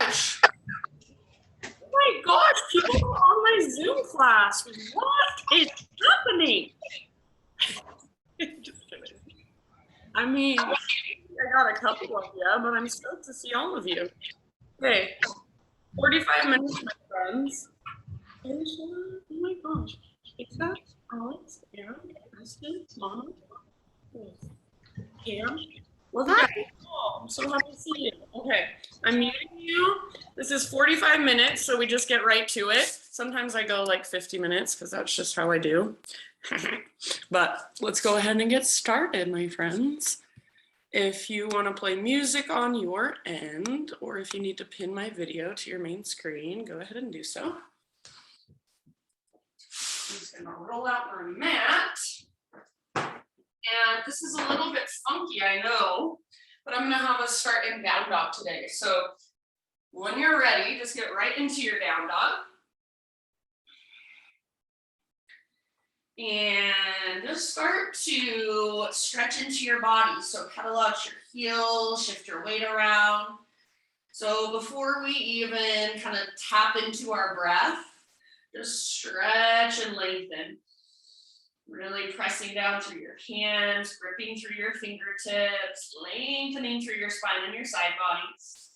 Oh my gosh, people are on my Zoom class. What is happening? Just kidding. I mean, I got a couple of you, but I'm stoked to see all of you. Okay, 45 minutes, my friends. Oh my gosh. Is that Alex, Aaron, Kristen, Mom? Cam? Hi. Oh, I'm so happy to see you. Okay, I'm muting you. This is 45 minutes, so we just get right to it. Sometimes I go like 50 minutes because that's just how I do. But let's go ahead and get started, my friends. If you want to play music on your end, or if you need to pin my video to your main screen, go ahead and do so. I'm just gonna roll out my mat. And this is a little bit funky, I know, but I'm gonna have us start in down dog today. So when you're ready, just get right into your down dog. And just start to stretch into your body. So pedal out your heels, shift your weight around. So before we even kind of tap into our breath, just stretch and lengthen. Really pressing down through your hands, gripping through your fingertips, lengthening through your spine and your side bodies.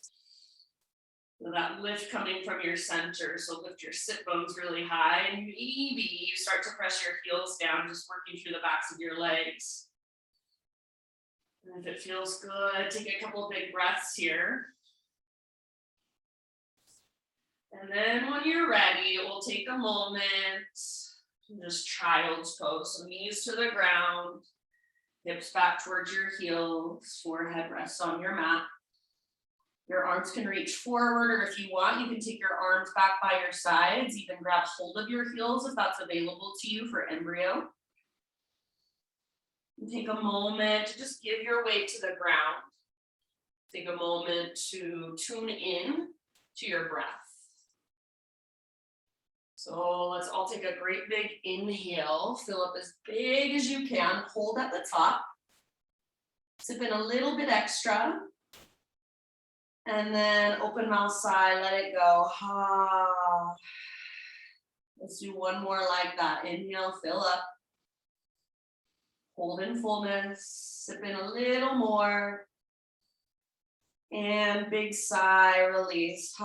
So that lift coming from your center. So lift your sit bones really high, and maybe you start to press your heels down, just working through the backs of your legs. And if it feels good, take a couple of big breaths here. And then when you're ready, we'll take a moment, just child's pose. So knees to the ground, hips back towards your heels, forehead rests on your mat. Your arms can reach forward, or if you want, you can take your arms back by your sides, even grab hold of your heels if that's available to you for embryo. And take a moment to just give your weight to the ground. Take a moment to tune in to your breath. So let's all take a great big inhale, fill up as big as you can, hold at the top, sip in a little bit extra, and then open mouth sigh, let it go. Let's do one more like that. Inhale, fill up, hold in fullness, sip in a little more, and big sigh, release.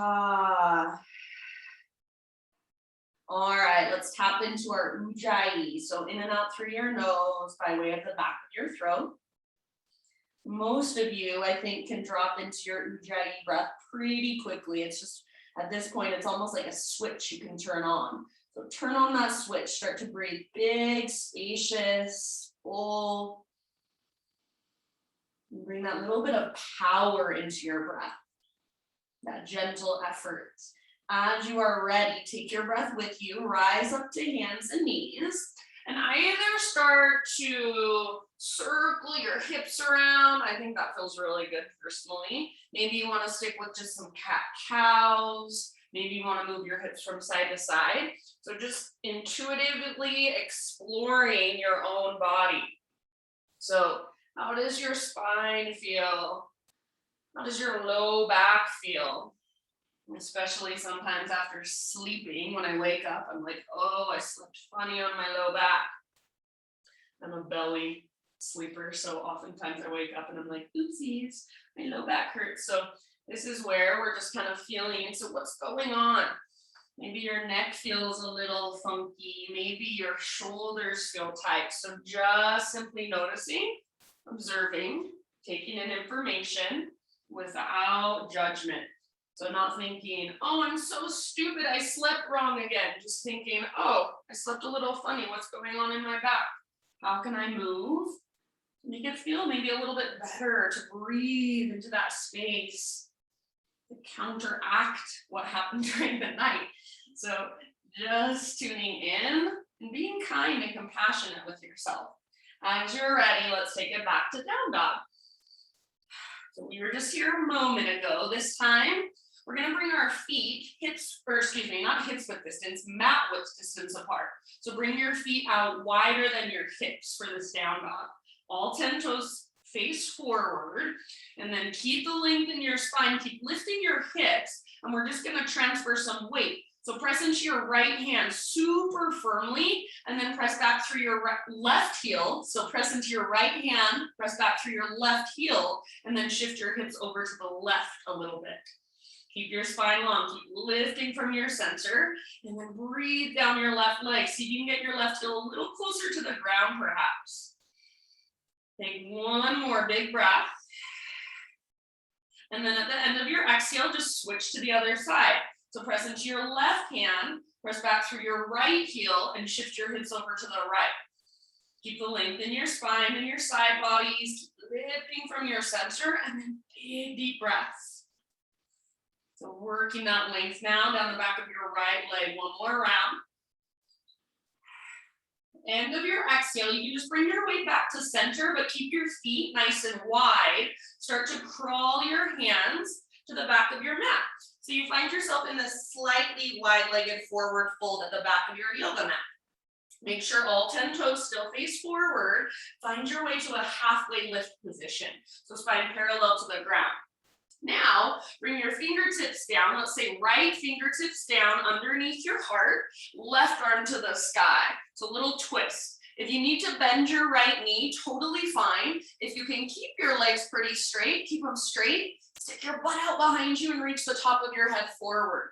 All right, let's tap into our Ujjayi. So in and out through your nose by way of the back of your throat. Most of you, I think, can drop into your Ujjayi breath pretty quickly. It's just, at this point, it's almost like a switch you can turn on. So turn on that switch, start to breathe big, spacious, full. And bring that little bit of power into your breath, that gentle effort. As you are ready, take your breath with you, rise up to hands and knees, and either start to circle your hips around. I think that feels really good personally. Maybe you want to stick with just some cat-cows. Maybe you want to move your hips from side to side. So just intuitively exploring your own body. So how does your spine feel? How does your low back feel? Especially sometimes after sleeping, when I wake up, I'm like, oh, I slept funny on my low back. I'm a belly sleeper, so oftentimes I wake up and I'm like, oopsies, my low back hurts. So this is where we're just kind of feeling into what's going on. Maybe your neck feels a little funky. Maybe your shoulders feel tight. So just simply noticing, observing, taking in information without judgment. So not thinking, oh, I'm so stupid, I slept wrong again. Just thinking, oh, I slept a little funny. What's going on in my back? How can I move? Make it feel maybe a little bit better to breathe into that space, to counteract what happened during the night. So just tuning in and being kind and compassionate with yourself. As you're ready, let's take it back to down dog. So we were just here a moment ago. This time, we're gonna bring our feet, not hips width distance, mat width distance apart. So bring your feet out wider than your hips for this down dog. All 10 toes face forward, and then keep the length in your spine, keep lifting your hips, and we're just gonna transfer some weight. So press into your right hand super firmly, and then press back through your left heel. So press into your right hand, press back through your left heel, and then shift your hips over to the left a little bit. Keep your spine long, keep lifting from your center, and then breathe down your left leg. See if you can get your left heel a little closer to the ground perhaps. Take one more big breath. And then at the end of your exhale, just switch to the other side. So press into your left hand, press back through your right heel, and shift your hips over to the right. Keep the length in your spine and your side bodies, keep lifting from your center, and then big deep breaths. So working that length now down the back of your right leg. One more round. End of your exhale, you can just bring your weight back to center, but keep your feet nice and wide. Start to crawl your hands to the back of your mat. So you find yourself in this slightly wide-legged forward fold at the back of your yoga mat. Make sure all 10 toes still face forward. Find your way to a halfway lift position. So spine parallel to the ground. Now, bring your fingertips down. Let's say right fingertips down underneath your heart, left arm to the sky. So a little twist. If you need to bend your right knee, totally fine. If you can keep your legs pretty straight, keep them straight. Stick your butt out behind you and reach the top of your head forward.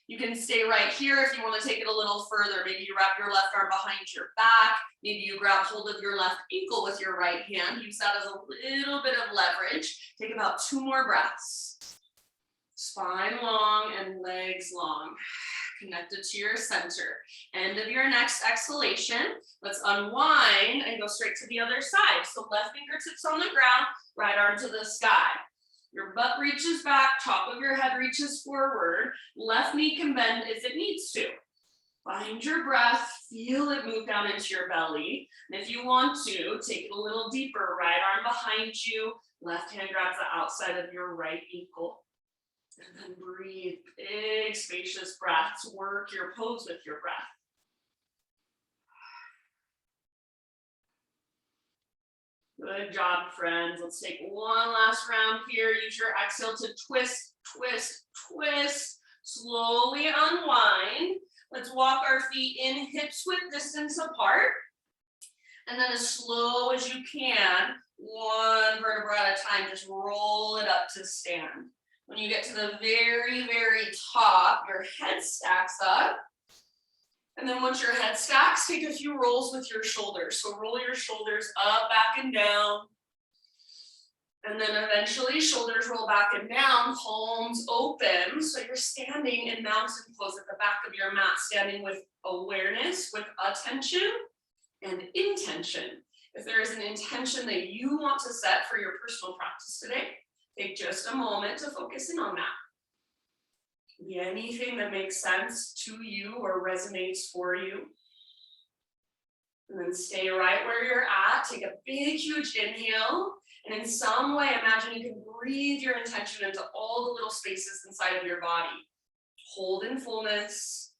You can stay right here if you want to take it a little further. Maybe you wrap your left arm behind your back. Maybe you grab hold of your left ankle with your right hand. Use that as a little bit of leverage. Take about 2 more breaths. Spine long and legs long. Connected to your center. End of your next exhalation. Let's unwind and go straight to the other side. So left fingertips on the ground, right arm to the sky. Your butt reaches back, top of your head reaches forward. Left knee can bend if it needs to. Find your breath, feel it move down into your belly. And if you want to, take it a little deeper. Right arm behind you, left hand grabs the outside of your right ankle. And then breathe, big spacious breaths. Work your pose with your breath. Good job, friends. Let's take one last round here. Use your exhale to twist, twist, twist. Slowly unwind. Let's walk our feet in hips width distance apart. And then as slow as you can, one vertebra at a time, just roll it up to stand. When you get to the very, very top, your head stacks up. And then once your head stacks, take a few rolls with your shoulders. So roll your shoulders up, back, and down. And then eventually shoulders roll back and down, palms open. So you're standing in mountain pose at the back of your mat, standing with awareness, with attention and intention. If there is an intention that you want to set for your personal practice today, take just a moment to focus in on that. Be anything that makes sense to you or resonates for you. And then stay right where you're at. Take a big, huge inhale. And in some way, imagine you can breathe your intention into all the little spaces inside of your body. Hold in fullness.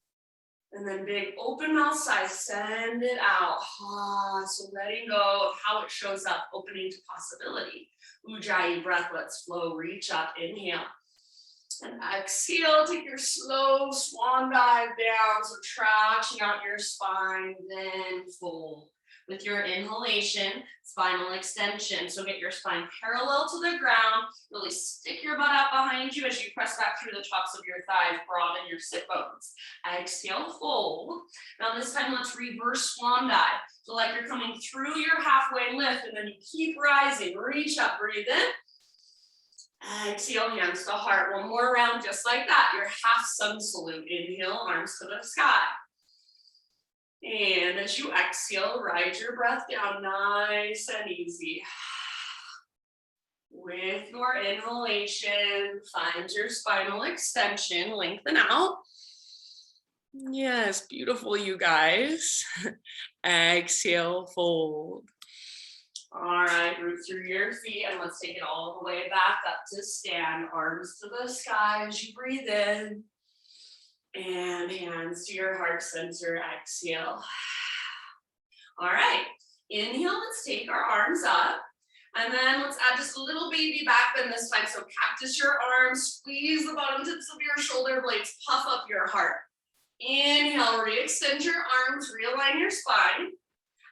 And then big open mouth sigh, send it out. So letting go of how it shows up, opening to possibility. Ujjayi breath, let's flow, reach up, inhale. And exhale, take your slow swan dive down. So tracking out your spine, then fold. With your inhalation, spinal extension. So get your spine parallel to the ground. Really stick your butt out behind you as you press back through the tops of your thighs, broaden your sit bones. Exhale, fold. Now this time, let's reverse swan dive. So like you're coming through your halfway lift, and then you keep rising. Reach up, breathe in. Exhale, hands to heart. One more round just like that. Your half sun salute. Inhale, arms to the sky. And as you exhale, ride your breath down nice and easy. With your inhalation, find your spinal extension, lengthen out. Yes, beautiful, you guys. Exhale, fold. All right, root through your feet, and let's take it all the way back up to stand. Arms to the sky as you breathe in. And hands to your heart center, exhale. All right, inhale, let's take our arms up. And then let's add just a little baby back bend this time. So cactus your arms, squeeze the bottom tips of your shoulder blades, puff up your heart. Inhale, re-extend your arms, realign your spine.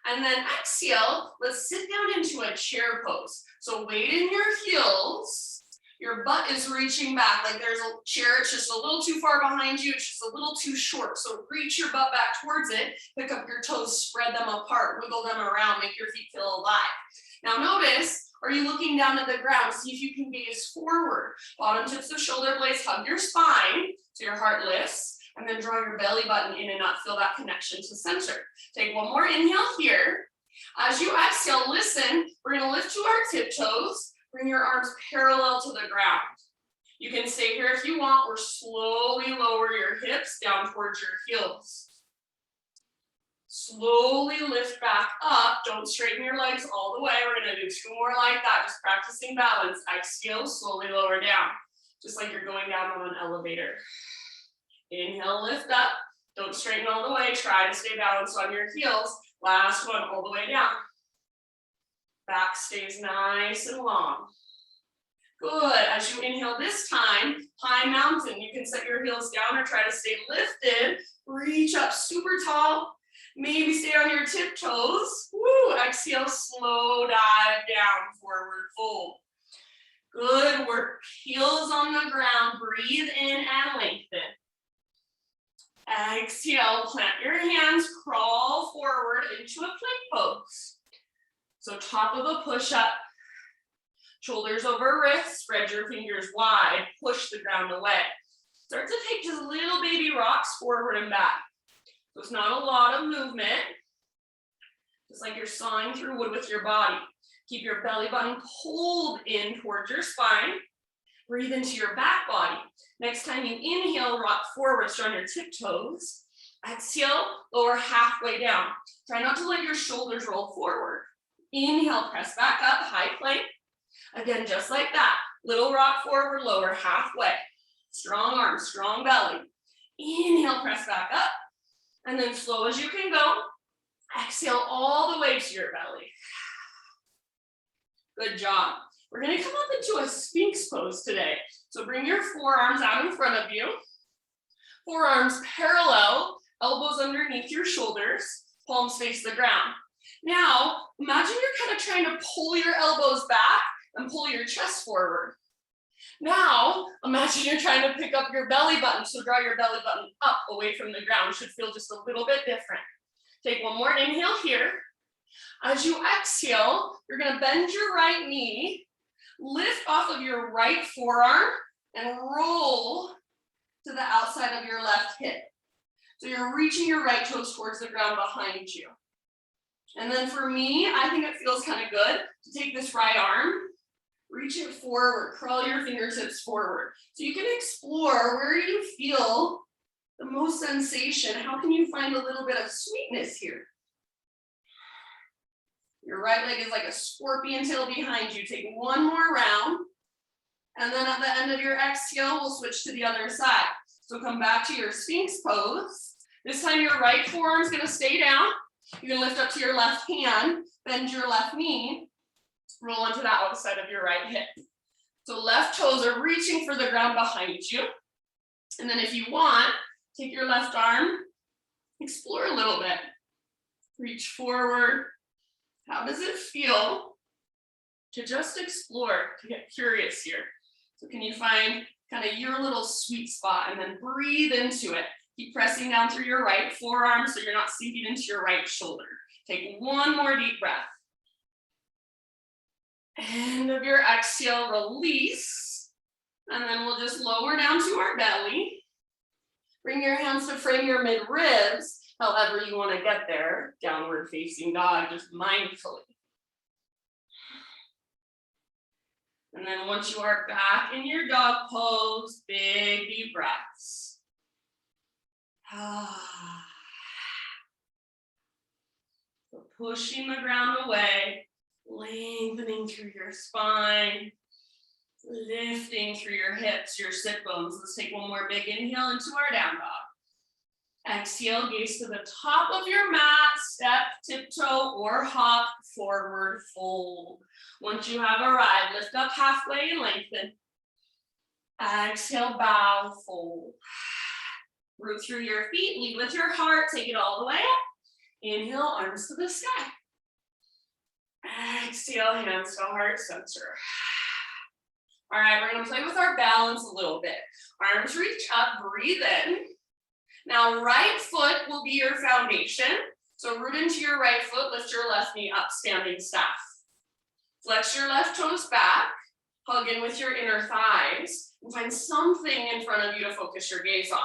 And then exhale, let's sit down into a chair pose. So weight in your heels, your butt is reaching back, like there's a chair, it's just a little too far behind you, it's just a little too short. So reach your butt back towards it, pick up your toes, spread them apart, wiggle them around, make your feet feel alive. Now notice, are you looking down at the ground? See if you can gaze forward. Bottom tips of shoulder blades, hug your spine, so your heart lifts. And then draw your belly button in and up, feel that connection to center. Take one more inhale here. As you exhale, listen, we're gonna lift to our tiptoes, bring your arms parallel to the ground. You can stay here if you want, or slowly lower your hips down towards your heels. Slowly lift back up, don't straighten your legs all the way. We're gonna do 2 more like that, just practicing balance. Exhale, slowly lower down, just like you're going down on an elevator. Inhale, lift up. Don't straighten all the way. Try to stay balanced on your heels. Last one, all the way down. Back stays nice and long. Good. As you inhale this time, high mountain. You can set your heels down or try to stay lifted. Reach up super tall. Maybe stay on your tiptoes. Woo. Exhale, slow dive down, forward fold. Good work. Heels on the ground. Breathe in and lengthen. Exhale, plant your hands, crawl forward into a plank pose. So top of a push-up, shoulders over wrists, spread your fingers wide, push the ground away. Start to take just little baby rocks forward and back. So it's not a lot of movement, just like you're sawing through wood with your body. Keep your belly button pulled in towards your spine. Breathe into your back body. Next time you inhale, rock forward, start on your tiptoes. Exhale, lower halfway down. Try not to let your shoulders roll forward. Inhale, press back up, high plank. Again, just like that. Little rock forward, lower halfway. Strong arms, strong belly. Inhale, press back up. And then slow as you can go. Exhale all the way to your belly. Good job. We're gonna come up into a Sphinx pose today. So bring your forearms out in front of you. Forearms parallel, elbows underneath your shoulders, palms face the ground. Now, imagine you're kind of trying to pull your elbows back and pull your chest forward. Now, imagine you're trying to pick up your belly button, so draw your belly button up away from the ground. Should feel just a little bit different. Take one more inhale here. As you exhale, you're gonna bend your right knee, lift off of your right forearm, and roll to the outside of your left hip. So you're reaching your right toes towards the ground behind you. And then for me, I think it feels kind of good to take this right arm, reach it forward, curl your fingertips forward. So you can explore where you feel the most sensation. How can you find a little bit of sweetness here? Your right leg is like a scorpion tail behind you. Take one more round. And then at the end of your exhale, we'll switch to the other side. So come back to your Sphinx pose. This time your right forearm is gonna stay down. You can lift up to your left hand, bend your left knee, roll onto the outside of your right hip. So left toes are reaching for the ground behind you. And then if you want, take your left arm, explore a little bit. Reach forward. How does it feel to just explore, to get curious here? So can you find kind of your little sweet spot and then breathe into it? Keep pressing down through your right forearm so you're not sinking into your right shoulder. Take one more deep breath. End of your exhale, release. And then we'll just lower down to our belly. Bring your hands to frame your mid-ribs, however you want to get there. Downward facing dog, just mindfully. And then once you are back in your dog pose, big deep breaths. So pushing the ground away, lengthening through your spine, lifting through your hips, your sit bones. Let's take one more big inhale into our down dog. Exhale, gaze to the top of your mat, step, tiptoe, or hop, forward fold. Once you have arrived, lift up halfway and lengthen. Exhale, bow, fold. Root through your feet, lead with your heart, take it all the way up. Inhale, arms to the sky. Exhale, hands to heart center. All right, we're gonna play with our balance a little bit. Arms reach up, breathe in. Now, right foot will be your foundation. So root into your right foot, lift your left knee up, standing staff. Flex your left toes back, hug in with your inner thighs, and find something in front of you to focus your gaze on.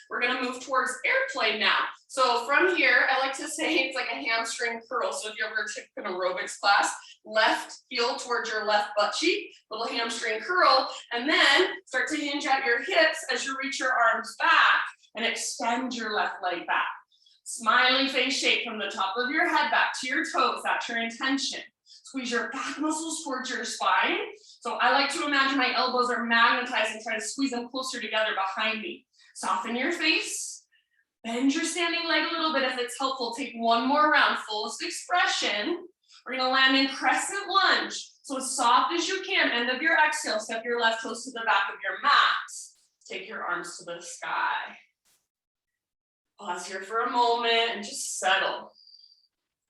We're gonna move towards airplane now. So from here, I like to say it's like a hamstring curl. So if you ever took an aerobics class, left heel towards your left butt cheek, little hamstring curl, and then start to hinge at your hips as you reach your arms back and extend your left leg back. Smiley face shape from the top of your head back to your toes, that's your intention. Squeeze your back muscles towards your spine. So I like to imagine my elbows are magnetized and try to squeeze them closer together behind me. Soften your face, bend your standing leg a little bit if it's helpful. Take one more round, fullest expression. We're gonna land in crescent lunge. So as soft as you can, end of your exhale, step your left toes to the back of your mat. Take your arms to the sky. Pause here for a moment and just settle.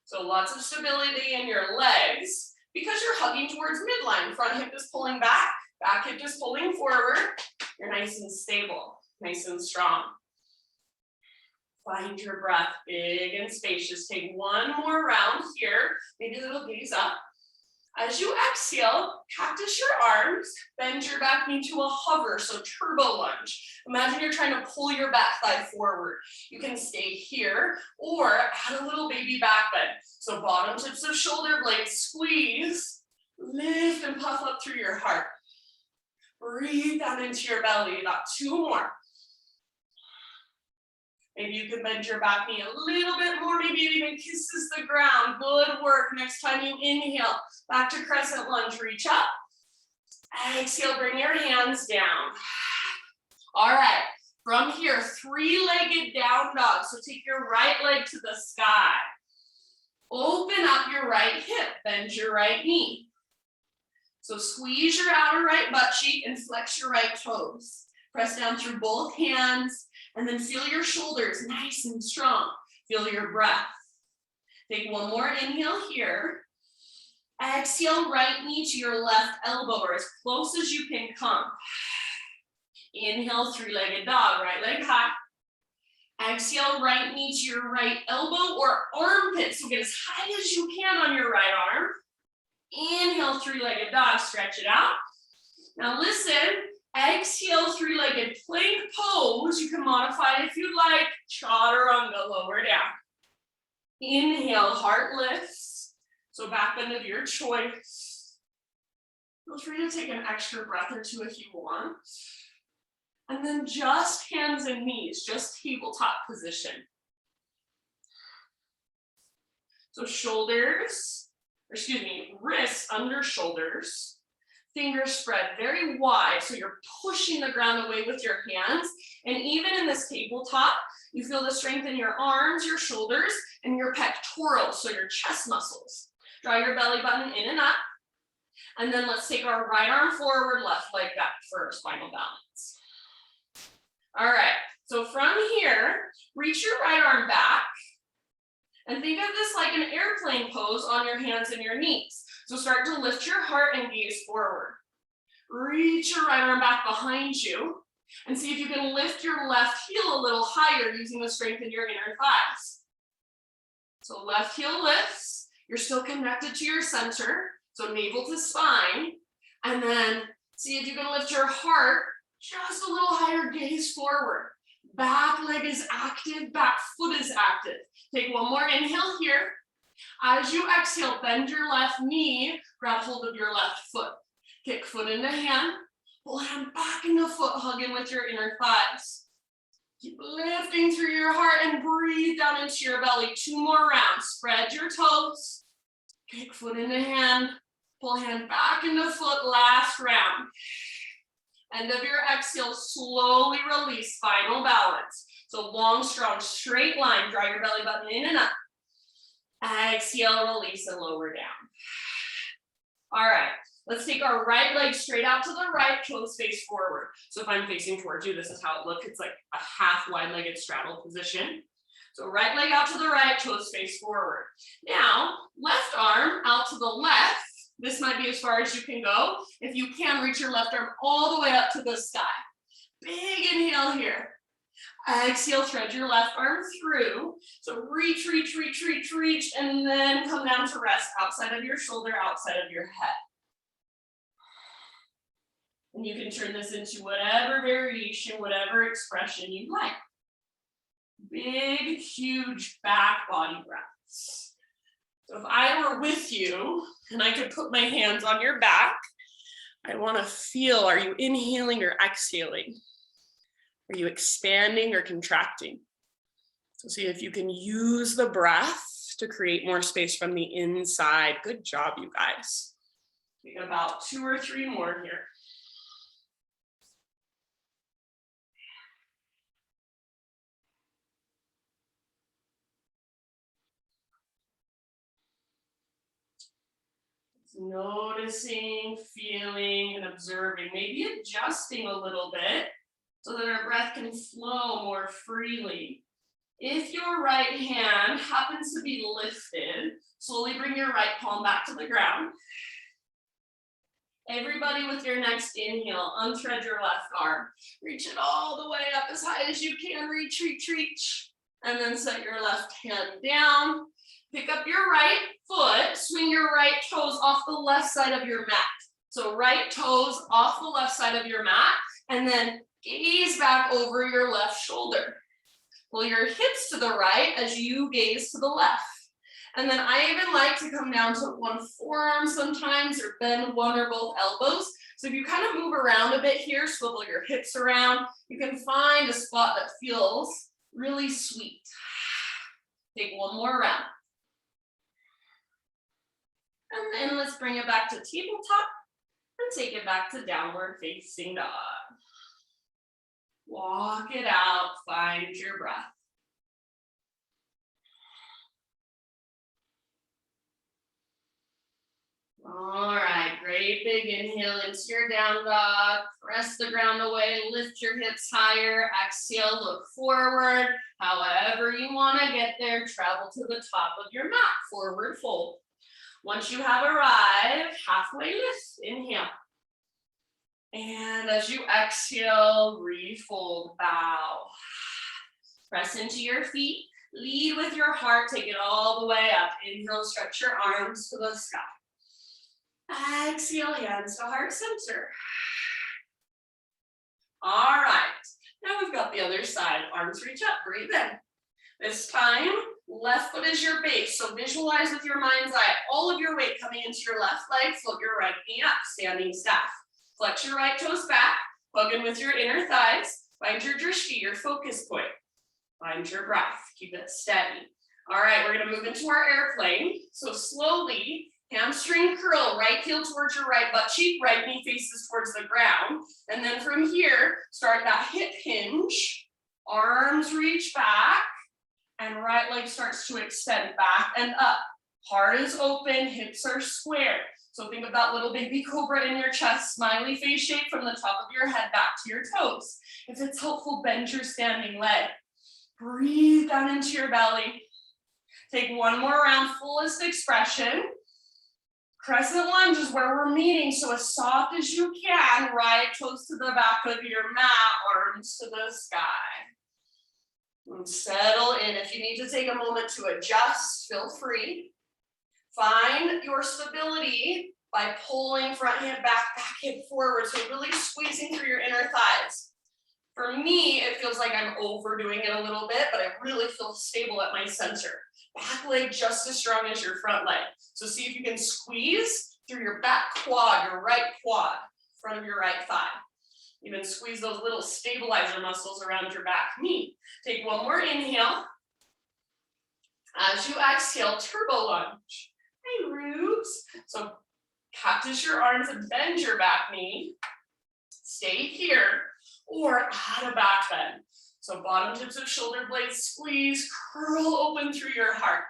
So lots of stability in your legs because you're hugging towards midline. Front hip is pulling back hip is pulling forward. You're nice and stable, nice and strong. Find your breath big and spacious. Take one more round here. Maybe a little gaze up. As you exhale, cactus your arms, bend your back knee to a hover, so turbo lunge. Imagine you're trying to pull your back thigh forward. You can stay here or add a little baby back bend. So bottom tips of shoulder blades squeeze, lift and puff up through your heart. Breathe down into your belly, about two more. Maybe you can bend your back knee a little bit more. Maybe it even kisses the ground. Good work. Next time you inhale, back to crescent lunge, reach up. Exhale, bring your hands down. All right, from here, three-legged down dog. So take your right leg to the sky. Open up your right hip, bend your right knee. So squeeze your outer right butt cheek and flex your right toes. Press down through both hands. And then feel your shoulders nice and strong. Feel your breath. Take one more inhale here. Exhale, right knee to your left elbow or as close as you can come. Inhale, three-legged dog, right leg high. Exhale, right knee to your right elbow or armpit. So get as high as you can on your right arm. Inhale, three-legged dog, stretch it out. Now listen. Exhale, three-legged plank pose. You can modify it if you'd like. Chaturanga, lower down. Inhale, heart lifts. So back bend of your choice. Feel free to take an extra breath or two if you want. And then just hands and knees, just tabletop position. So wrists under shoulders. Fingers spread very wide, so you're pushing the ground away with your hands. And even in this tabletop, you feel the strength in your arms, your shoulders, and your pectorals, so your chest muscles. Draw your belly button in and up. And then let's take our right arm forward, left leg back for spinal balance. All right, so from here, reach your right arm back. And think of this like an airplane pose on your hands and your knees. So start to lift your heart and gaze forward. Reach your right arm back behind you and see if you can lift your left heel a little higher using the strength in your inner thighs. So left heel lifts, you're still connected to your center, so navel to spine, and then see if you can lift your heart just a little higher, gaze forward. Back leg is active, back foot is active. Take one more inhale here. As you exhale, bend your left knee, grab hold of your left foot. Kick foot into hand, pull hand back into foot, hug in with your inner thighs. Keep lifting through your heart and breathe down into your belly. Two more rounds. Spread your toes, kick foot into hand, pull hand back into foot, last round. End of your exhale, slowly release, final balance. So long, strong, straight line. Draw your belly button in and up. Exhale, release and lower down. All right, let's take our right leg straight out to the right, toes face forward. So if I'm facing towards you, this is how it looks. It's like a half wide-legged straddle position. So right leg out to the right, toes face forward. Now, left arm out to the left. This might be as far as you can go. If you can, reach your left arm all the way up to the sky. Big inhale here. Exhale, thread your left arm through. So reach, reach, reach, reach, reach, and then come down to rest outside of your shoulder, outside of your head. And you can turn this into whatever variation, whatever expression you like. Big, huge back body breaths. So if I were with you and I could put my hands on your back, I want to feel, are you inhaling or exhaling? Are you expanding or contracting? So see if you can use the breath to create more space from the inside. Good job, you guys. We got about 2 or 3 more here. Noticing, feeling, and observing, maybe adjusting a little bit so that our breath can flow more freely. If your right hand happens to be lifted, slowly bring your right palm back to the ground. Everybody with your next inhale, unthread your left arm. Reach it all the way up as high as you can. Reach, reach, reach. And then set your left hand down. Pick up your right foot, swing your right toes off the left side of your mat. So right toes off the left side of your mat, and then gaze back over your left shoulder. Pull your hips to the right as you gaze to the left. And then I even like to come down to one forearm sometimes, or bend one or both elbows. So if you kind of move around a bit here, swivel your hips around, you can find a spot that feels really sweet. Take one more round. And then let's bring it back to tabletop and take it back to downward facing dog. Walk it out, find your breath. All right, great big inhale into your down dog. Press the ground away, lift your hips higher. Exhale, look forward. However you want to get there, travel to the top of your mat, forward fold. Once you have arrived, halfway lift, inhale. And as you exhale, refold, bow. Press into your feet, lead with your heart, take it all the way up. Inhale, stretch your arms to the sky. Exhale, hands to heart center. All right, now we've got the other side. Arms reach up, breathe in. This time, left foot is your base. So visualize with your mind's eye all of your weight coming into your left leg. Float your right knee up, standing staff. Flex your right toes back. Plug in with your inner thighs. Find your drishti, your focus point. Find your breath. Keep it steady. All right, we're going to move into our airplane. So slowly, hamstring curl, right heel towards your right butt cheek, right knee faces towards the ground. And then from here, start that hip hinge. Arms reach back. And right leg starts to extend back and up. Heart is open, hips are square. So think of that little baby cobra in your chest, smiley face shape from the top of your head back to your toes. If it's helpful, bend your standing leg. Breathe down into your belly. Take one more round, fullest expression. Crescent lunge is where we're meeting, so as soft as you can, right toes to the back of your mat, arms to the sky. And settle in. If you need to take a moment to adjust, feel free. Find your stability by pulling front hand back, back hip forward. So really squeezing through your inner thighs. For me, it feels like I'm overdoing it a little bit, but I really feel stable at my center. Back leg just as strong as your front leg. So see if you can squeeze through your back quad, your right quad, front of your right thigh. Even squeeze those little stabilizer muscles around your back knee. Take one more inhale. As you exhale, turbo lunge. Hey, Rubes. So cactus your arms and bend your back knee. Stay here or add a back bend. So bottom tips of shoulder blades squeeze, curl open through your heart.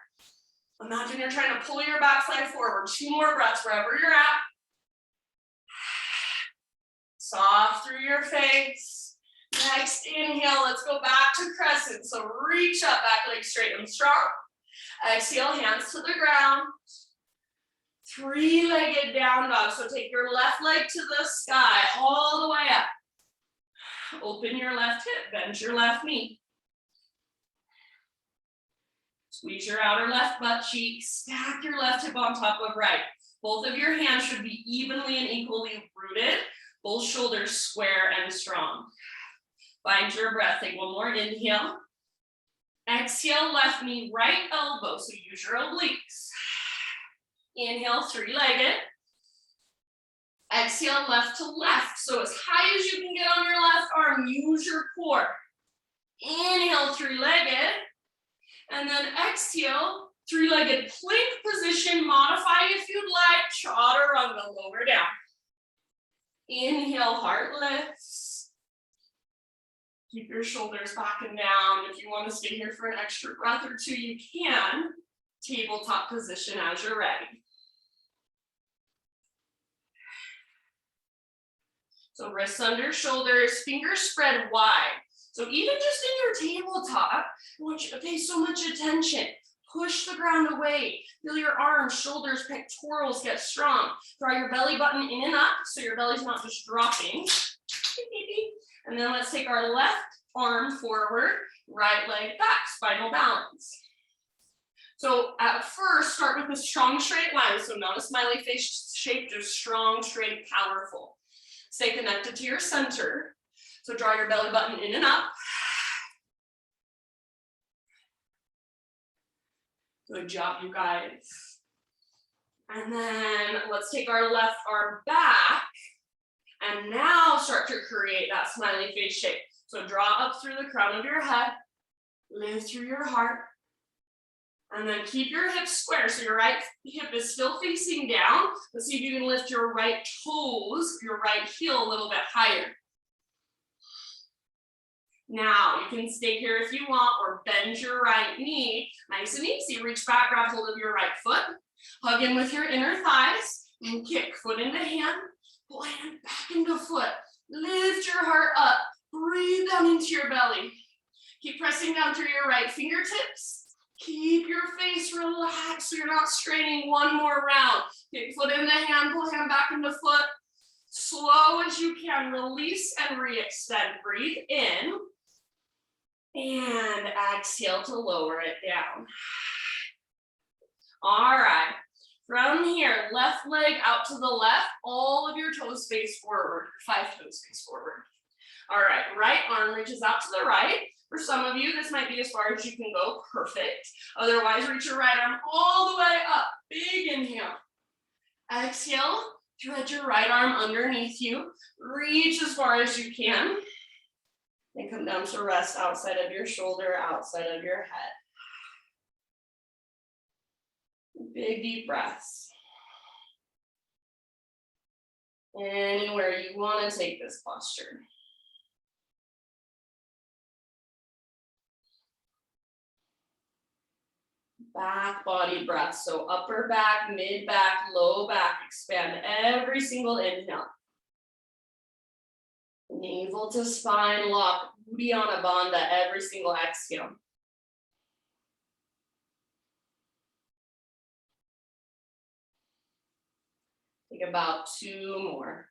Imagine you're trying to pull your backside forward. 2 more breaths wherever you're at. Soft through your face. Next inhale, let's go back to crescent. So reach up, back leg straight and strong. Exhale, hands to the ground. 3-legged down dog. So take your left leg to the sky, all the way up. Open your left hip, bend your left knee. Squeeze your outer left butt cheek, stack your left hip on top of right. Both of your hands should be evenly and equally rooted, both shoulders square and strong. Find your breath, take 1 more inhale. Exhale, left knee, right elbow, so use your obliques. Inhale, 3-legged. Exhale, left to left, so as high as you can get on your left arm, use your core. Inhale, 3-legged. And then exhale, 3-legged plank position. Modify if you'd like. Chaturanga, lower down. Inhale, heart lifts. Keep your shoulders back and down. If you want to stay here for an extra breath or 2, you can. Tabletop position as you're ready. So wrists under shoulders, fingers spread wide. So even just in your tabletop, I want you to pay so much attention. Push the ground away. Feel your arms, shoulders, pectorals get strong. Draw your belly button in and up so your belly's not just dropping. And then let's take our left arm forward, right leg back, spinal balance. So at first, start with a strong straight line. So not a smiley face shape, just strong, straight, powerful. Stay connected to your center. So draw your belly button in and up. Good job, you guys. And then let's take our left arm back. And now start to create that smiley face shape. So draw up through the crown of your head. Lift through your heart. And then keep your hips square. So your right hip is still facing down. Let's see if you can lift your right toes, your right heel a little bit higher. Now, you can stay here if you want or bend your right knee. Nice and easy. Reach back, grab hold of your right foot. Hug in with your inner thighs and kick foot into hand. Pull hand back into foot. Lift your heart up. Breathe down into your belly. Keep pressing down through your right fingertips. Keep your face relaxed so you're not straining. 1 more round. Kick foot into hand, pull hand back into foot. Slow as you can, release and re-extend. Breathe in. And exhale to lower it down. All right. From here, left leg out to the left. All of your toes face forward. 5 toes face forward. All right. Right arm reaches out to the right. For some of you, this might be as far as you can go. Perfect. Otherwise, reach your right arm all the way up. Big inhale. Exhale. Thread your right arm underneath you. Reach as far as you can. And come down to rest outside of your shoulder, outside of your head. Big deep breaths. Anywhere you want to take this posture. Back body breath. So upper back, mid back, low back. Expand every single inhale. Navel to spine lock. Uddiyana Bandha every single exhale. Take about 2 more.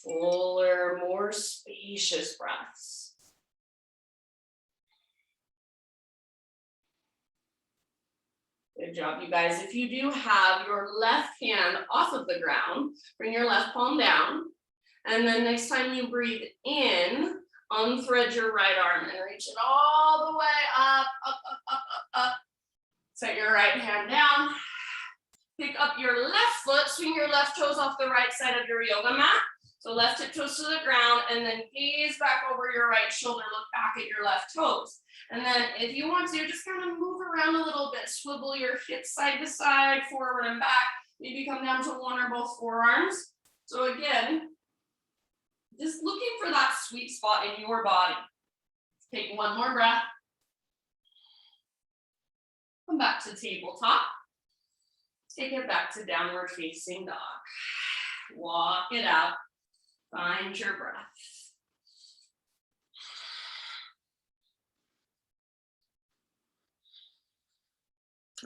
Fuller, more spacious breaths. Good job, you guys. If you do have your left hand off of the ground, bring your left palm down. And then next time you breathe in, unthread your right arm and reach it all the way up, up, up, up, up, up. Set your right hand down. Pick up your left foot, swing your left toes off the right side of your yoga mat. So left hip toes to the ground, and then gaze back over your right shoulder, look back at your left toes. And then if you want to, just kind of move around a little bit, swivel your hips side to side, forward and back. Maybe come down to one or both forearms. So again, just looking for that sweet spot in your body. Take one more breath. Come back to tabletop. Take it back to downward facing dog. Walk it out. Find your breath.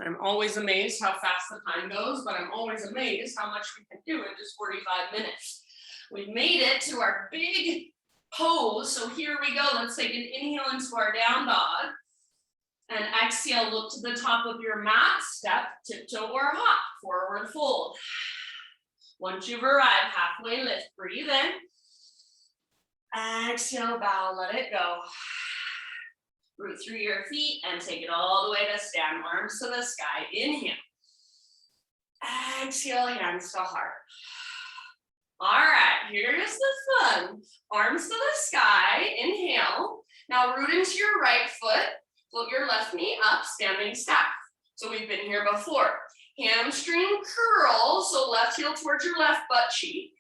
I'm always amazed how fast the time goes, but I'm always amazed how much we can do in just 45 minutes. We've made it to our big pose. So here we go. Let's take an inhale into our down dog. And exhale, look to the top of your mat, step, tiptoe, or hop, forward fold. Once you've arrived, halfway lift, breathe in. Exhale, bow, let it go. Root through your feet and take it all the way to stand, arms to the sky. Inhale. Exhale, hands to heart. All right, here's the fun. Arms to the sky, inhale. Now root into your right foot, float your left knee up, standing staff. So we've been here before. Hamstring curl, so left heel towards your left butt cheek.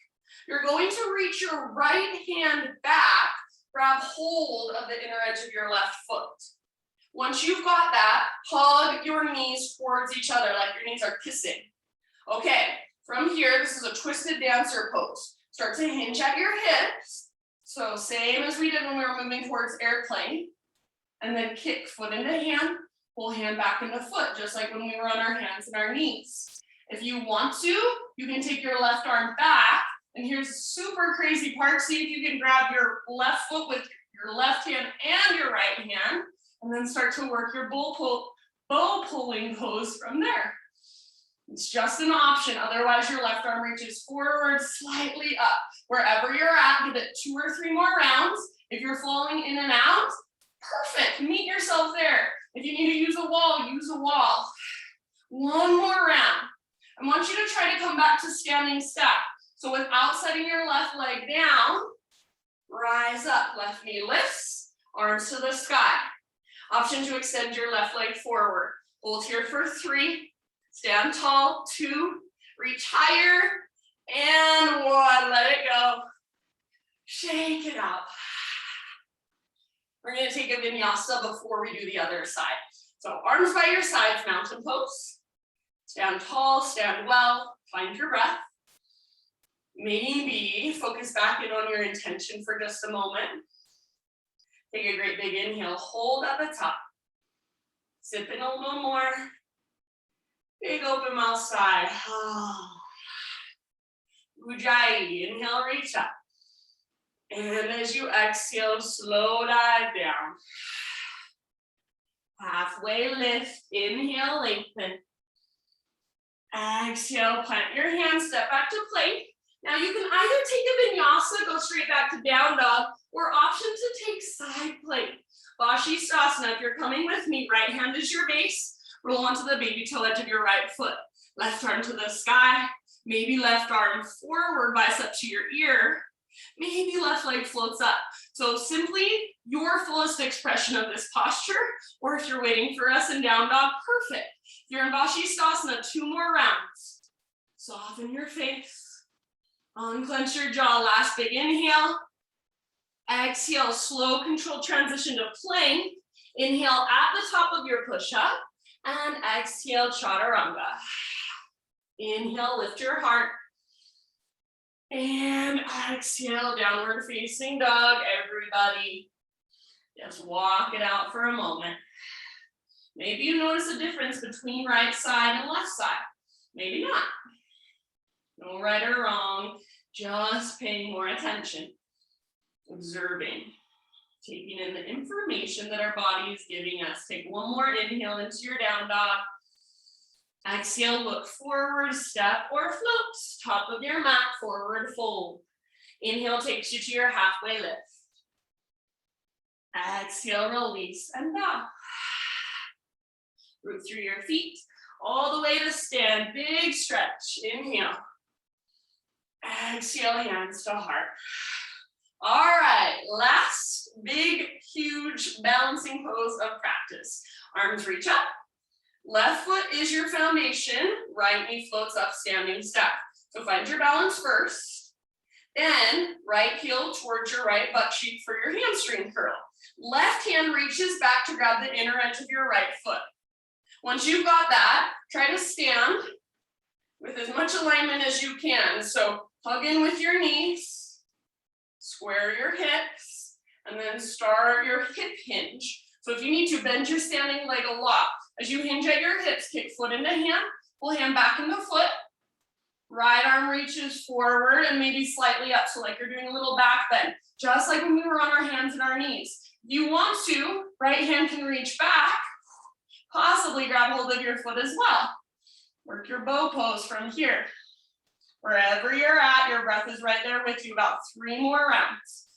You're going to reach your right hand back, grab hold of the inner edge of your left foot. Once you've got that, hug your knees towards each other like your knees are kissing. Okay, from here, this is a twisted dancer pose. Start to hinge at your hips. So same as we did when we were moving towards airplane. And then kick foot into hand, pull hand back into foot, just like when we were on our hands and our knees. If you want to, you can take your left arm back. And here's a super crazy part. See if you can grab your left foot with your left hand and your right hand, and then start to work your bow pulling pose from there. It's just an option. Otherwise, your left arm reaches forward, slightly up. Wherever you're at, give it 2 or 3 more rounds. If you're falling in and out, perfect. Meet yourself there. If you need to use a wall, use a wall. 1 more round. I want you to try to come back to standing step. So without setting your left leg down, rise up. Left knee lifts, arms to the sky. Option to extend your left leg forward. Hold here for 3. Stand tall, 2, reach higher, and 1, let it go. Shake it out. We're gonna take a vinyasa before we do the other side. So arms by your sides, mountain pose. Stand tall, stand well, find your breath. Maybe focus back in on your intention for just a moment. Take a great big inhale, hold at the top. Sip in a little more. Big open mouth sigh. Ujjayi, inhale, reach up. And as you exhale, slow dive down. Halfway lift, inhale, lengthen. Exhale, plant your hands, step back to plank. Now you can either take a vinyasa, go straight back to down dog, or option to take side plank. Vashisthasana, if you're coming with me, right hand is your base. Roll onto the baby toe edge of your right foot. Left arm to the sky. Maybe left arm forward, bicep to your ear. Maybe left leg floats up. So simply your fullest expression of this posture, or if you're waiting for us in down dog, perfect. If you're in Vashisthasana, 2 more rounds. Soften your face. Unclench your jaw. Last big inhale. Exhale, slow controlled transition to plank. Inhale at the top of your push-up. And exhale, chaturanga. Inhale, lift your heart. And exhale, downward facing dog, everybody. Just walk it out for a moment. Maybe you notice a difference between right side and left side. Maybe not. No right or wrong, just paying more attention. Observing. Taking in the information that our body is giving us. Take 1 more inhale into your down dog. Exhale, look forward, step or float. Top of your mat, forward fold. Inhale takes you to your halfway lift. Exhale, release and bow. Root through your feet, all the way to stand. Big stretch. Inhale. Exhale, hands to heart. All right, last big, huge balancing pose of practice. Arms reach up. Left foot is your foundation. Right knee floats up, standing step. So find your balance first. Then right heel towards your right butt cheek for your hamstring curl. Left hand reaches back to grab the inner edge of your right foot. Once you've got that, try to stand with as much alignment as you can. So hug in with your knees, square your hips, and then start your hip hinge. So if you need to, bend your standing leg a lot. As you hinge at your hips, kick foot into hand, pull hand back into foot. Right arm reaches forward and maybe slightly up, so like you're doing a little back bend, just like when we were on our hands and our knees. If you want to, right hand can reach back, possibly grab hold of your foot as well. Work your bow pose from here. Wherever you're at, your breath is right there with you, about 3 more rounds.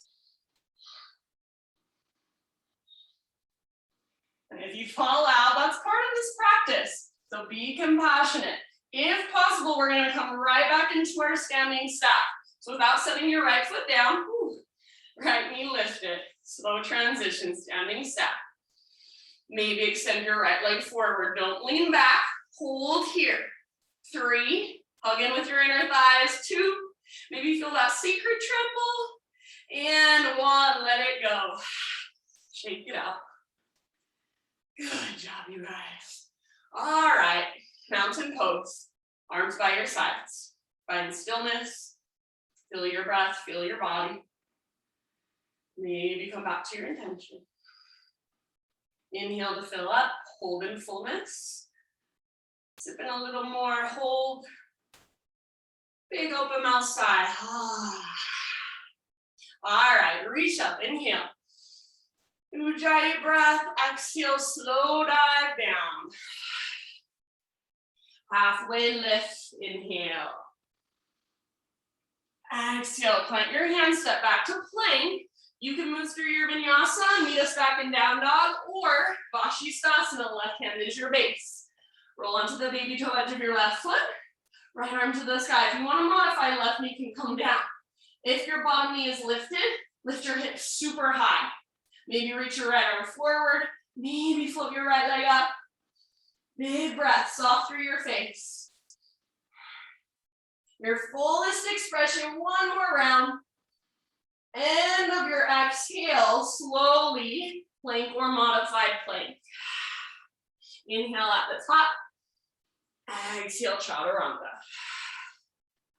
And if you fall out, that's part of this practice, so be compassionate. If possible, we're gonna come right back into our standing stack. So without setting your right foot down, right knee lifted, slow transition, standing stack. Maybe extend your right leg forward, don't lean back, hold here. 3, hug in with your inner thighs. 2, maybe feel that sacred tremble. And 1, let it go. Shake it out. Good job, you guys. All right, mountain pose. Arms by your sides. Find stillness. Feel your breath, feel your body. Maybe come back to your intention. Inhale to fill up, hold in fullness. Sip in a little more, hold. Big open mouth sigh. All right, reach up, inhale. Ujjayi breath, exhale, slow dive down. Halfway lift, inhale. Exhale, plant your hands, step back to plank. You can move through your vinyasa, meet us back in down dog, or Vashisthasana, left hand is your base. Roll onto the baby toe edge of your left foot, right arm to the sky. If you want to modify, left knee can come down. If your bottom knee is lifted, lift your hips super high. Maybe reach your right arm forward, maybe float your right leg up. Big breath, soft through your face. Your fullest expression, 1 more round. End of your exhale, slowly plank or modified plank. Inhale at the top. Exhale, chaturanga.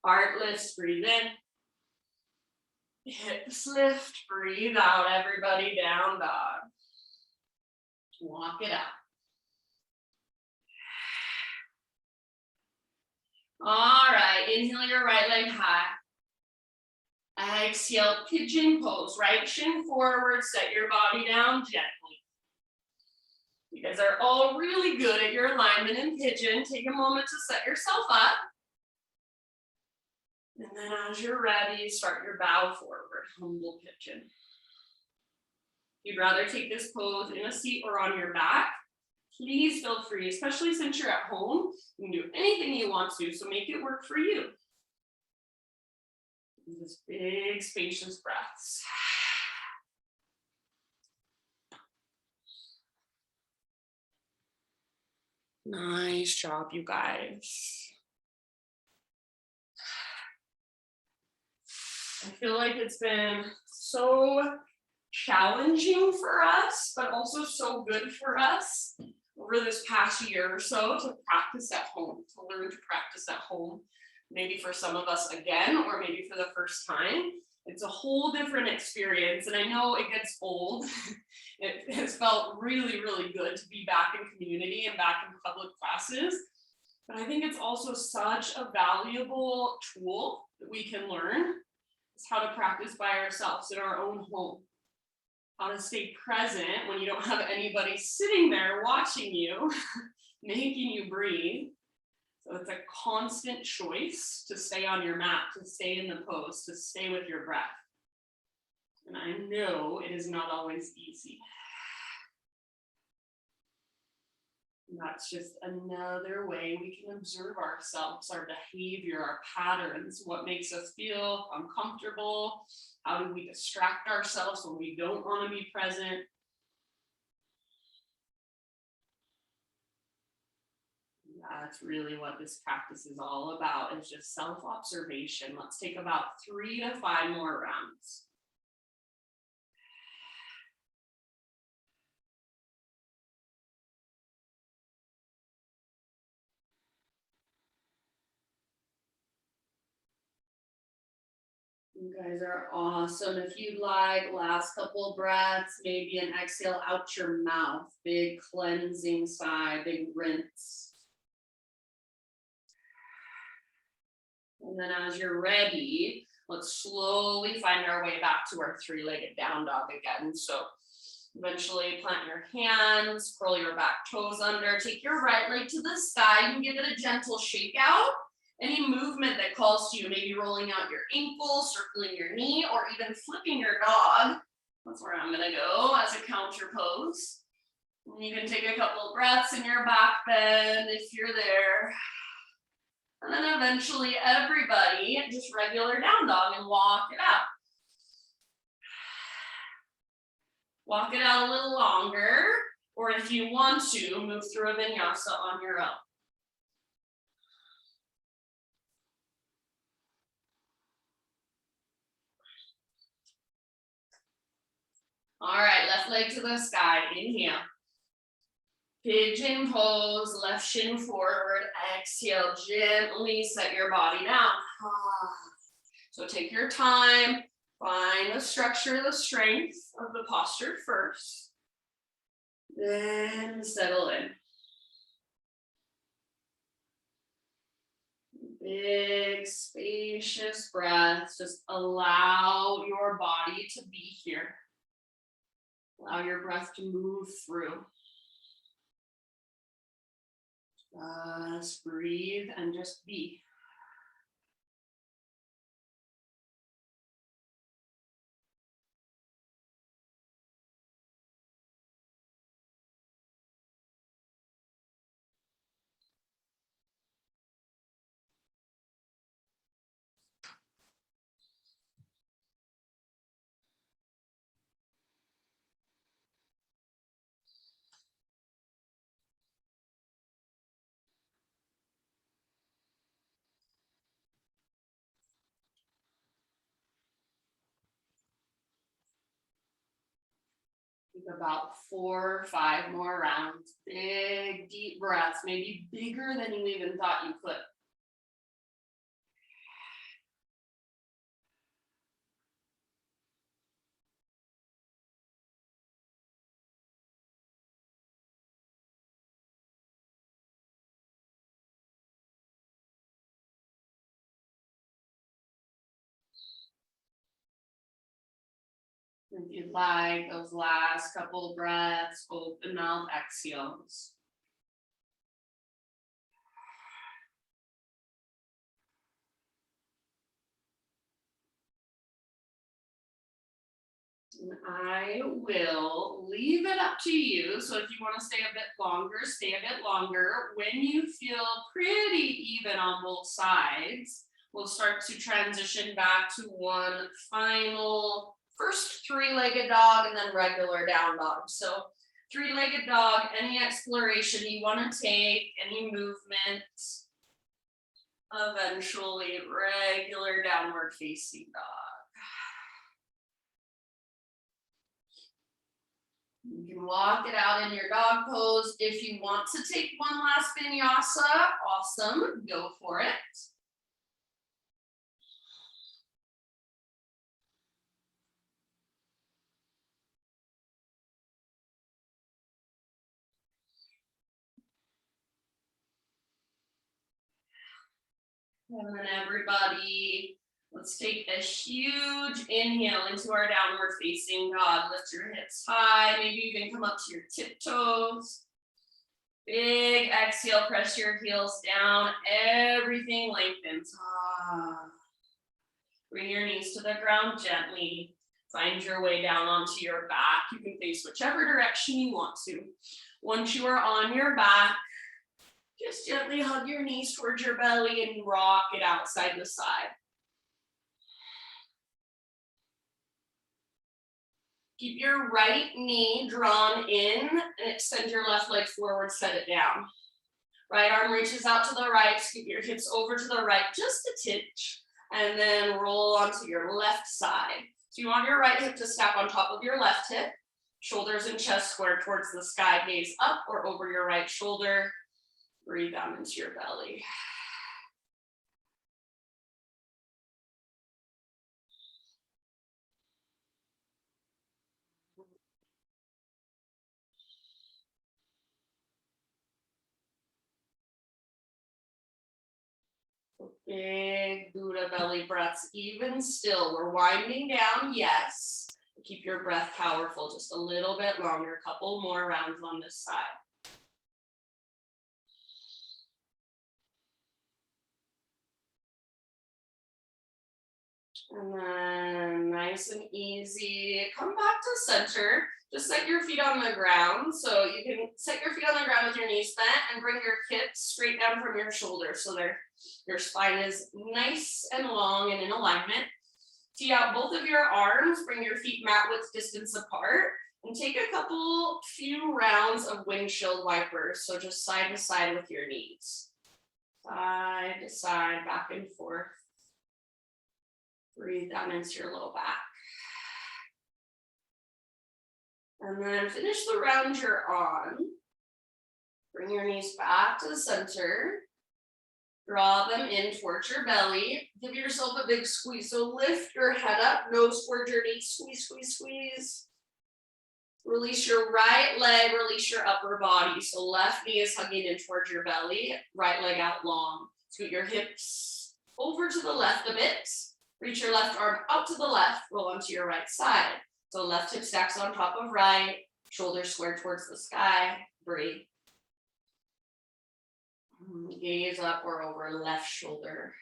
Heart lifts, breathe in. Hips lift, breathe out, everybody, down dog. Walk it out. All right, inhale your right leg high. Exhale, pigeon pose, right shin forward, set your body down gently. You guys are all really good at your alignment in pigeon. Take a moment to set yourself up. And then as you're ready, start your bow forward, humble pigeon. If you'd rather take this pose in a seat or on your back, please feel free, especially since you're at home. You can do anything you want to, so make it work for you. Just big, spacious breaths. Nice job, you guys. I feel like it's been so challenging for us, but also so good for us over this past year or so to practice at home, to learn to practice at home. Maybe for some of us again, or maybe for the first time. It's a whole different experience, and I know it gets old. It has felt really, really good to be back in community and back in public classes, but I think it's also such a valuable tool that we can learn. Is how to practice by ourselves in our own home. How to stay present when you don't have anybody sitting there watching you, making you breathe. So it's a constant choice to stay on your mat, to stay in the pose, to stay with your breath. And I know it is not always easy. And that's just another way we can observe ourselves, our behavior, our patterns, what makes us feel uncomfortable, how do we distract ourselves when we don't want to be present. That's really what this practice is all about, is just self-observation. Let's take about 3 to 5 more rounds. You guys are awesome. If you'd like, last couple of breaths, maybe an exhale out your mouth. Big cleansing sigh, big rinse. And then as you're ready, let's slowly find our way back to our three-legged down dog again. So eventually plant your hands, curl your back toes under, take your right leg to the sky and give it a gentle shake out. Any movement that calls to you, maybe rolling out your ankle, circling your knee, or even flipping your dog. That's where I'm gonna go as a counter pose. And you can take a couple of breaths in your back bend if you're there. And then eventually everybody just regular down dog and walk it out. Walk it out a little longer, or if you want to, move through a vinyasa on your own. All right, left leg to the sky, inhale. Pigeon pose, left shin forward, exhale, gently set your body down. So take your time, find the structure, the strength of the posture first, then settle in. Big, spacious breaths, just allow your body to be here. Allow your breath to move through. Just breathe and just be. About 4 or 5 more rounds. Big, deep breaths, maybe bigger than you even thought you could. If you'd like, those last couple of breaths, open mouth exhales. And I will leave it up to you. So if you want to stay a bit longer, stay a bit longer. When you feel pretty even on both sides, we'll start to transition back to one final, first three-legged dog and then regular down dog. So three-legged dog, any exploration you want to take, any movement, eventually regular downward facing dog. You can walk it out in your dog pose. If you want to take one last vinyasa, awesome, go for it. And then everybody, let's take a huge inhale into our downward facing dog. Lift your hips high. Maybe you can come up to your tiptoes. Big exhale, press your heels down. Everything lengthens. Bring your knees to the ground gently. Find your way down onto your back. You can face whichever direction you want to. Once you are on your back, just gently hug your knees towards your belly and rock it out side to side. Keep your right knee drawn in and extend your left leg forward, set it down. Right arm reaches out to the right, scoop your hips over to the right, just a titch, and then roll onto your left side. So you want your right hip to snap on top of your left hip, shoulders and chest square towards the sky, gaze up or over your right shoulder. Breathe down into your belly. Big Buddha belly breaths, even still. We're winding down, yes. Keep your breath powerful just a little bit longer, a couple more rounds on this side. And then nice and easy, come back to center. Just set your feet on the ground. So you can set your feet on the ground with your knees bent and bring your hips straight down from your shoulders. So your spine is nice and long and in alignment. Tee out both of your arms, bring your feet mat width distance apart, and take a few rounds of windshield wipers. So just side to side with your knees. Side to side, back and forth. Breathe down into your low back. And then finish the round you're on. Bring your knees back to the center. Draw them in towards your belly. Give yourself a big squeeze. So lift your head up, nose towards your knees. Squeeze, squeeze, squeeze. Release your right leg, release your upper body. So left knee is hugging in towards your belly, right leg out long. Scoot your hips over to the left a bit. Reach your left arm out to the left, roll onto your right side. So left hip stacks on top of right, shoulders square towards the sky, breathe. Gaze up or over left shoulder.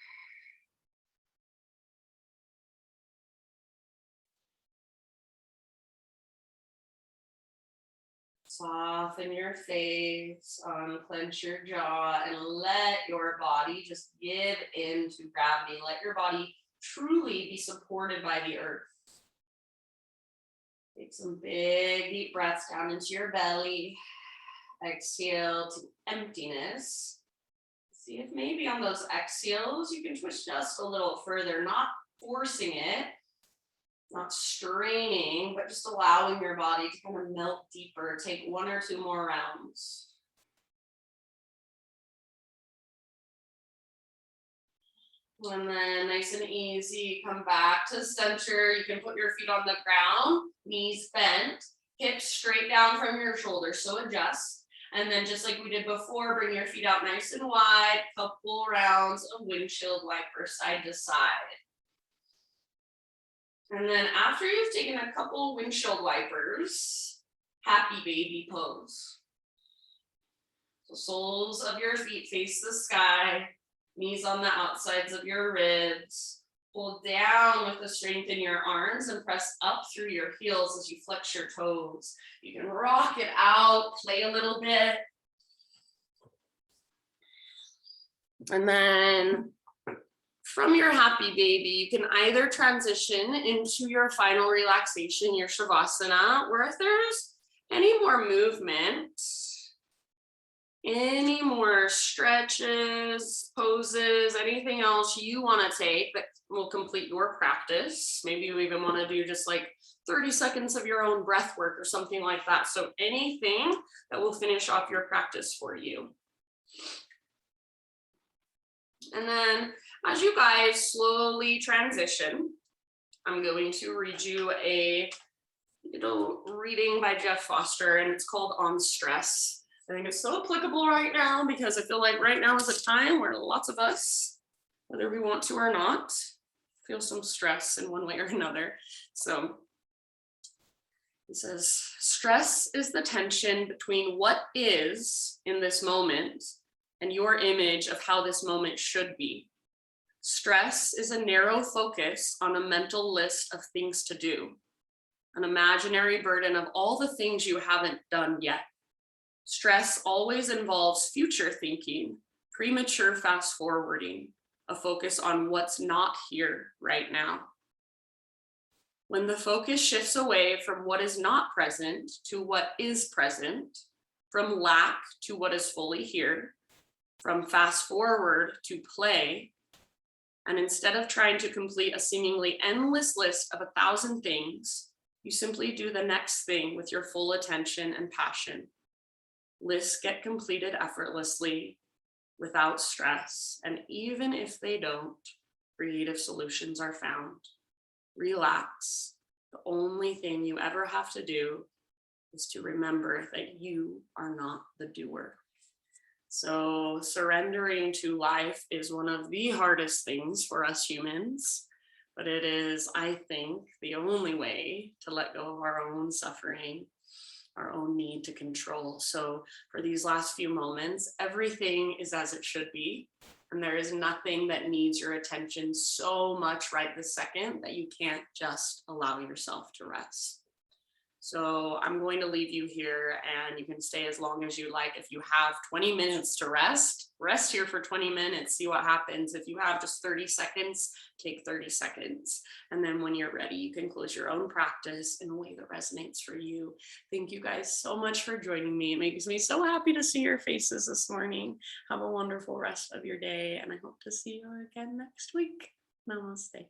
Soften your face, unclench your jaw, and let your body just give in to gravity. Let your body truly be supported by the earth. Take some big deep breaths down into your belly. Exhale to emptiness. See if maybe on those exhales you can twist just a little further, not forcing it, not straining, but just allowing your body to kind of melt deeper. Take 1 or 2 more rounds. And then nice and easy, come back to center. You can put your feet on the ground, knees bent, hips straight down from your shoulders, so adjust. And then just like we did before, bring your feet out nice and wide, couple rounds of windshield wiper side to side. And then after you've taken a couple windshield wipers, happy baby pose. So soles of your feet face the sky, knees on the outsides of your ribs. Pull down with the strength in your arms and press up through your heels as you flex your toes. You can rock it out, play a little bit. And then from your happy baby, you can either transition into your final relaxation, your Shavasana, or if there's any more movement, any more stretches, poses, anything else you want to take that will complete your practice. Maybe you even want to do just like 30 seconds of your own breath work or something like that. So anything that will finish off your practice for you. And then as you guys slowly transition, I'm going to read you a little reading by Jeff Foster, and it's called On Stress. I think it's so applicable right now because I feel like right now is a time where lots of us, whether we want to or not, feel some stress in one way or another. So he says, stress is the tension between what is in this moment and your image of how this moment should be. Stress is a narrow focus on a mental list of things to do, an imaginary burden of all the things you haven't done yet. Stress always involves future thinking, premature fast forwarding, a focus on what's not here right now. When the focus shifts away from what is not present to what is present, from lack to what is fully here, from fast forward to play, and instead of trying to complete a seemingly endless list of 1,000 things, you simply do the next thing with your full attention and passion. Lists get completed effortlessly, without stress, and even if they don't, creative solutions are found. Relax. The only thing you ever have to do is to remember that you are not the doer. So surrendering to life is one of the hardest things for us humans, but it is, I think, the only way to let go of our own suffering, our own need to control. So for these last few moments, everything is as it should be. And there is nothing that needs your attention so much right this second that you can't just allow yourself to rest. So I'm going to leave you here and you can stay as long as you like. If you have 20 minutes to rest here for 20 minutes, see what happens. If you have just 30 seconds, take 30 seconds. And then when you're ready, you can close your own practice in a way that resonates for you. Thank you guys so much for joining me. It makes me so happy to see your faces this morning. Have a wonderful rest of your day, and I hope to see you again next week. Namaste.